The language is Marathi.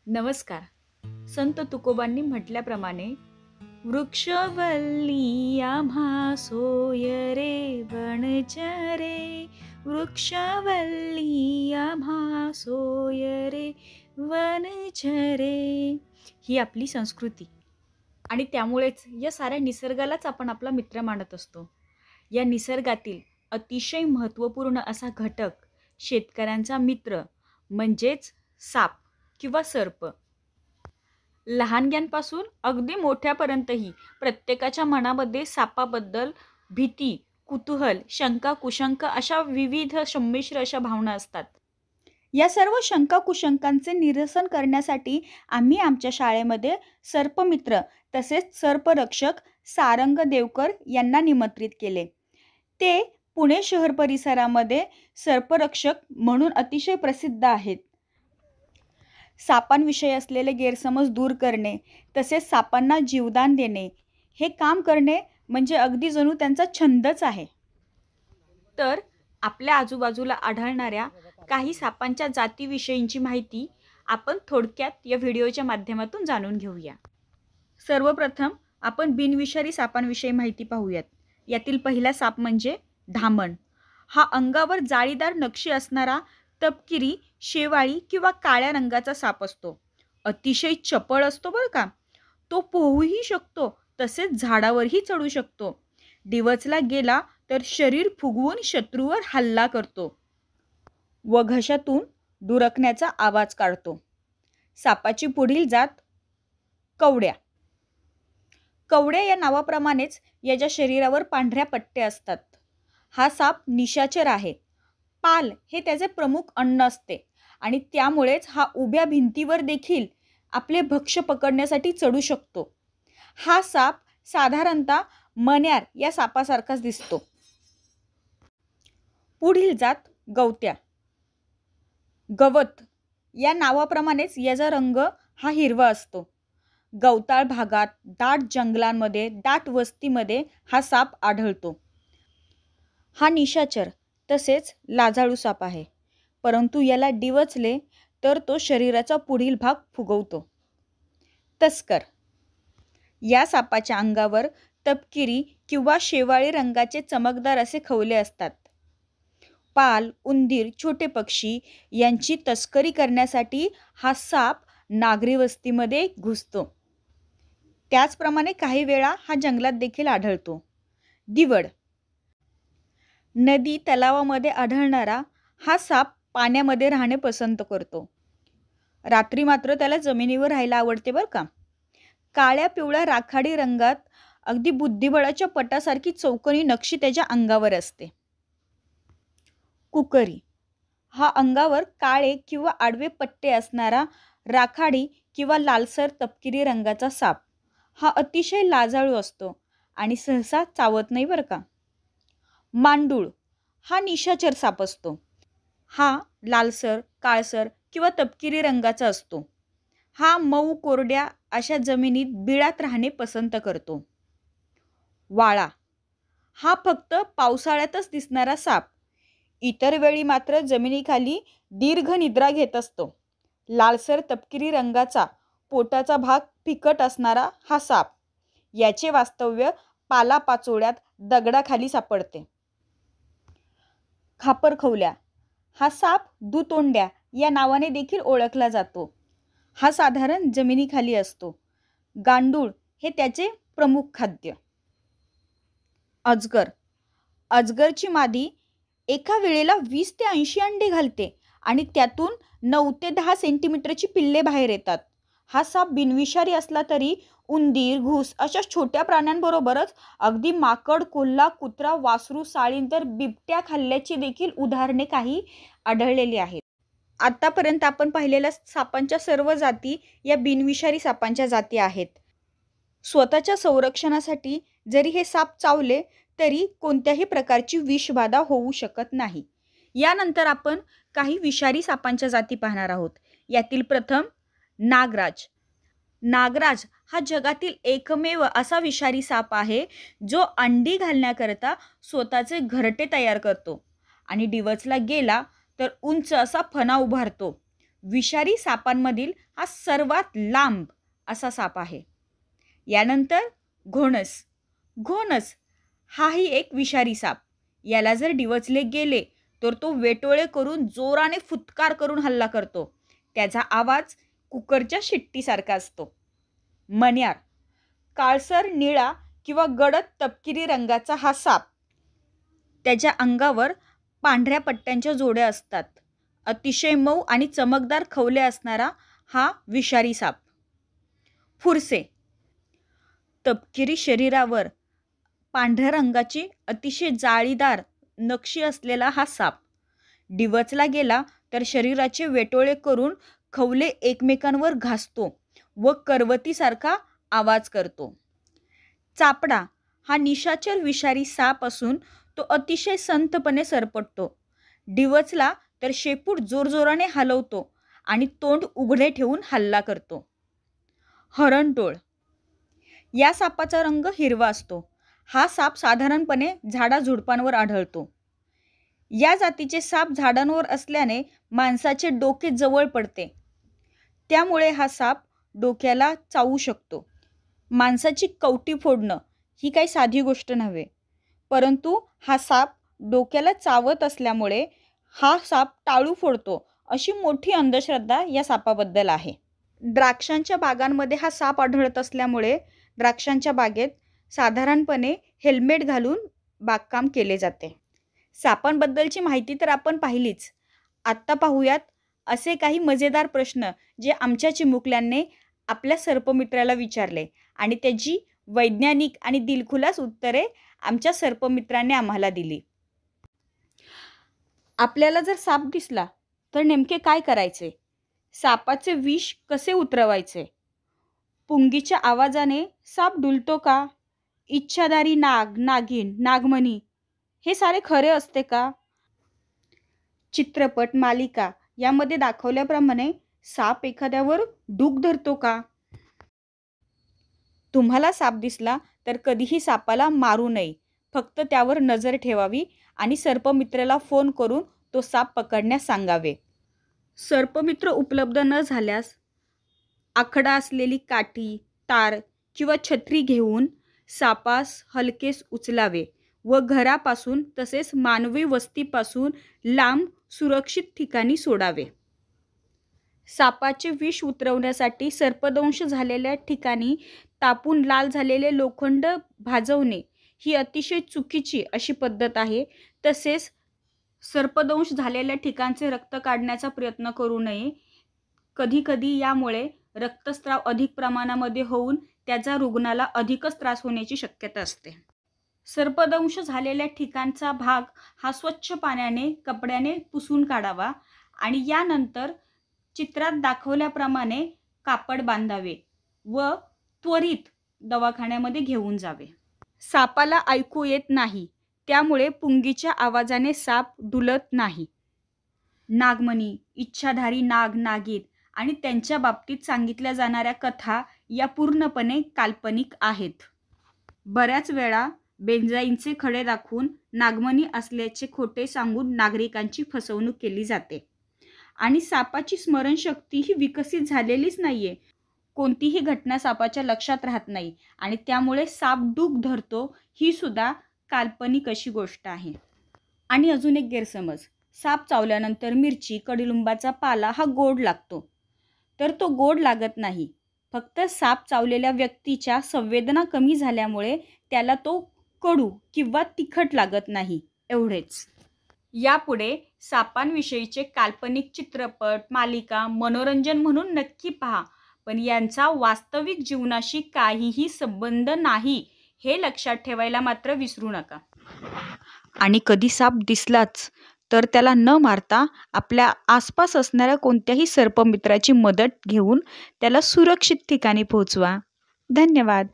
नमस्कार. संत तुकोबांनी म्हटल्याप्रमाणे वृक्षवल्ली आम्हा सोय रे वनचरे, वृक्षवल्ली आम्हा सोय रे वनचरे, ही आपली संस्कृती. आणि त्यामुळेच या साऱ्या निसर्गालाच आपण आपला मित्र मानत असतो. या निसर्गातील अतिशय महत्त्वपूर्ण असा घटक शेतकऱ्यांचा मित्र म्हणजेच साप किंवा सर्प. लहानग्यांपासून अगदी मोठ्यापर्यंतही प्रत्येकाच्या मनामध्ये सापाबद्दल भीती, कुतूहल, शंका, कुशंका अशा विविध संमिश्र अशा भावना असतात. या सर्व शंका कुशंकांचे निरसन करण्यासाठी आम्ही आमच्या शाळेमध्ये सर्पमित्र तसेच सर्परक्षक सारंग देवकर यांना निमंत्रित केले. ते पुणे शहर परिसरामध्ये सर्परक्षक म्हणून अतिशय प्रसिद्ध आहेत. सापांविषयी असलेले गैरसमज दूर करणे तसेच सापांना जीवदान देणे हे काम करणे म्हणजे अगदी जणू त्यांचा छंदच आहे. तर आपल्या आजूबाजूला आढळणाऱ्या काही सापांच्या जातीविषयींची माहिती आपण थोडक्यात या व्हिडिओच्या माध्यमातून जाणून घेऊया. सर्वप्रथम आपण बिनविषारी सापांविषयी माहिती पाहूयात. यातील पहिला साप म्हणजे धामण. हा अंगावर जाळीदार नक्षी असणारा तपकिरी, शेवाळी किंवा काळ्या रंगाचा साप असतो. अतिशय चपळ असतो बरं का. तो पोहूही शकतो तसेच झाडावरही चढू शकतो. डिवचला गेला तर शरीर फुगवून शत्रूवर हल्ला करतो व घशातून दुरकण्याचा आवाज काढतो. सापाची पुढील जात कवड्या. कवड्या या नावाप्रमाणेच याच्या शरीरावर पांढऱ्या पट्ट्या असतात. हा साप निशाचर आहे. पाल हे त्याचे प्रमुख अन्न असते आणि त्यामुळेच हा उभ्या भिंतीवर देखील आपले भक्ष्य पकडण्यासाठी चढू शकतो. हा साप साधारणतः मण्यार या सापासारखाच दिसतो. पुढील जात गवत्या. गवत या नावाप्रमाणेच याचा रंग हा हिरवा असतो. गवताळ भागात, दाट जंगलांमध्ये, दाट वस्तीमध्ये हा साप आढळतो. हा निशाचर तसेच लाजाळू साप आहे, परंतु याला डिवचले तर तो शरीराचा पुढील भाग फुगवतो. तस्कर. या सापाच्या अंगावर तपकिरी किंवा शेवाळी रंगाचे चमकदार असे खवले असतात. पाल, उंदीर, छोटे पक्षी यांची तस्करी करण्यासाठी हा साप नागरी वस्तीमध्ये घुसतो. त्याचप्रमाणे काही वेळा हा जंगलात देखील आढळतो. दिवड. नदी तलावामध्ये आढळणारा हा साप पाण्यामध्ये राहणे पसंत करतो. रात्री मात्र त्याला जमिनीवर राहायला आवडते बरं का. काळ्या पिवळ्या राखाडी रंगात अगदी बुद्धिबळाच्या पटासारखी चौकोनी नक्षी त्याच्या अंगावर असते. कुकरी. हा अंगावर काळे किंवा आडवे पट्टे असणारा राखाडी किंवा लालसर तपकिरी रंगाचा साप. हा अतिशय लाजाळू असतो आणि सहसा चावत नाही बरं का. मांडूळ. हा निशाचर साप असतो. हा लालसर, काळसर किंवा तपकिरी रंगाचा असतो. हा मऊ कोरड्या अशा जमिनीत बिळात राहणे पसंत करतो. वाळा. हा फक्त पावसाळ्यातच दिसणारा साप. इतर वेळी मात्र जमिनीखाली दीर्घ निद्रा घेत असतो. लालसर तपकिरी रंगाचा, पोटाचा भाग फिकट असणारा हा साप. याचे वास्तव्य पालापाचोळ्यात, दगडाखाली सापडते. खापरखवल्या. हा साप दुतोंड्या या नावाने देखील ओळखला जातो. हा साधारण जमिनीखाली असतो. गांडूळ हे त्याचे प्रमुख खाद्य. अजगर. अजगरची मादी एका वेळेला 20 ते 80 अंडे घालते आणि त्यातून 9 ते 10 सेंटीमीटरची पिल्ले बाहेर येतात. हा साप बिनविषारी असला तरी उंदीर, घूस अशा छोट्या प्राण्यांबरोबरच अगदी माकड, कोल्हा, कुत्रा, वासरू, साळीन तर बिबट्या खाल्ल्याची देखील उदाहरणे काही आढळलेली आहेत. आतापर्यंत आपण पाहिलेल्या सापांच्या सर्व जाती या बिनविषारी सापांच्या जाती आहेत. स्वतःच्या संरक्षणासाठी जरी हे साप चावले तरी कोणत्याही प्रकारची विषबाधा होऊ शकत नाही. यानंतर आपण काही विषारी सापांच्या जाती पाहणार आहोत. यातील प्रथम नागराज. नागराज हा जगातील एकमेव असा विषारी साप आहे जो अंडी घालण्याकरता स्वतःचे घरटे तयार करतो आणि डिवचला गेला तर उंच असा फणा उभारतो. विषारी सापांमधील हा सर्वात लांब असा साप आहे. यानंतर घोणस. घोणस हाही एक विषारी साप. याला जर डिवचले गेले तर तो वेटोळे करून जोराने फुत्कार करून हल्ला करतो. त्याचा आवाज कुकरच्या शिट्टीसारखा असतो. मण्यार. काळसर निळा किंवा गडद तपकिरी रंगाचा हा साप. त्याच्या अंगावर पांढऱ्या पट्ट्यांच्या जोड्या असतात. अतिशय मऊ आणि चमकदार खवले असणारा हा विषारी साप. फुरसे. तपकिरी शरीरावर पांढऱ्या रंगाची अतिशय जाळीदार नक्षी असलेला हा साप. डिवचला गेला तर शरीराचे वेटोळे करून खवले एकमेकांवर घासतो व करवतीसारखा आवाज करतो. चापडा हा निशाचर विषारी साप असून तो अतिशय संथपणे सरपटतो. डिवचला तर शेपूट जोरजोराने हलवतो आणि तोंड उघडे ठेवून हल्ला करतो. हरणटोळ. या सापाचा रंग हिरवा असतो. हा साप साधारणपणे झाडाझुडपांवर आढळतो. या जातीचे साप झाडांवर असल्याने माणसाचे डोके जवळ पडते. त्यामुळे हा साप डोक्याला चावू शकतो. माणसाची कवटी फोडणं ही काही साधी गोष्ट नव्हे, परंतु हा साप डोक्याला चावत असल्यामुळे हा साप टाळू फोडतो अशी मोठी अंधश्रद्धा या सापाबद्दल आहे. द्राक्षांच्या बागांमध्ये हा साप आढळत असल्यामुळे द्राक्षांच्या बागेत साधारणपणे हेल्मेट घालून बागकाम केले जाते. सापांबद्दलची माहिती तर आपण पाहिलीच. आत्ता पाहूयात असे काही मजेदार प्रश्न जे आमच्या चिमुकल्यांनी आपल्या सर्पमित्राला विचारले आणि त्याची वैज्ञानिक आणि दिलखुलास उत्तरे आमच्या सर्पमित्राने आम्हाला दिली. आपल्याला जर साप दिसला तर नेमके काय करायचे? सापाचे विष कसे उतरवायचे? पुंगीच्या आवाजाने साप डुलतो का? इच्छाधारी नाग, नागिन, नागमणी हे सारे खरे असते का? चित्रपट, मालिका यामध्ये दाखवल्याप्रमाणे साप एखाद्यावर डूक धरतो का? तुम्हाला साप दिसला तर कधीही सापाला मारू नये. फक्त त्यावर नजर ठेवावी आणि सर्पमित्राला फोन करून तो साप पकडण्यास सांगावे. सर्पमित्र उपलब्ध न झाल्यास आखडा असलेली काठी, तार किंवा छत्री घेऊन सापास हलकेस उचलावे व घरापासून तसेच मानवी वस्तीपासून लांब सुरक्षित ठिकाणी सोडावे. सापाचे विष उतरवण्यासाठी सर्पदंश झालेल्या ठिकाणी तापून लाल झालेले लोखंड भाजवणे ही अतिशय चुकीची अशी पद्धत आहे. तसेच सर्पदंश झालेल्या ठिकाणचे रक्त काढण्याचा प्रयत्न करू नये. कधीकधी यामुळे रक्तस्राव अधिक प्रमाणामध्ये होऊन त्याचा रुग्णाला अधिकच त्रास होण्याची शक्यता असते. सर्पदंश झालेल्या ठिकाणचा भाग हा स्वच्छ पाण्याने कपड्याने पुसून काढावा आणि यानंतर चित्रात दाखवल्याप्रमाणे कापड बांधावे व त्वरित दवाखान्यामध्ये घेऊन जावे. सापाला ऐकू येत नाही, त्यामुळे पुंगीच्या आवाजाने साप डुलत नाही. नागमणी, इच्छाधारी नाग, नागिन आणि त्यांच्या बाबतीत सांगितल्या जाणाऱ्या कथा या पूर्णपणे काल्पनिक आहेत. बऱ्याच वेळा बेंजाईनचे खडे दाखवून नागमणी असल्याचे खोटे सांगून नागरिकांची फसवणूक केली जाते. आणि सापाची स्मरणशक्ती ही विकसित झालेलीच नाहीये. कोणतीही घटना सापाच्या लक्षात राहत नाही आणि त्यामुळे साप डूक धरतो ही सुद्धा काल्पनिक अशी गोष्ट आहे. आणि अजून एक गैरसमज, साप चावल्यानंतर मिरची, कडुलिंबाचा पाला हा गोड लागतो. तर तो गोड लागत नाही. फक्त साप चावलेल्या व्यक्तीच्या संवेदना कमी झाल्यामुळे त्याला तो कडू किंवा तिखट लागत नाही, एवढेच. यापुढे सापांविषयीचे काल्पनिक चित्रपट, मालिका मनोरंजन म्हणून नक्की पहा, पण यांचा वास्तविक जीवनाशी काहीही संबंध नाही हे लक्षात ठेवायला मात्र विसरू नका. आणि कधी साप दिसलाच तर त्याला न मारता आपल्या आसपास असणाऱ्या कोणत्याही सर्पमित्राची मदत घेऊन त्याला सुरक्षित ठिकाणी पोहोचवा. धन्यवाद.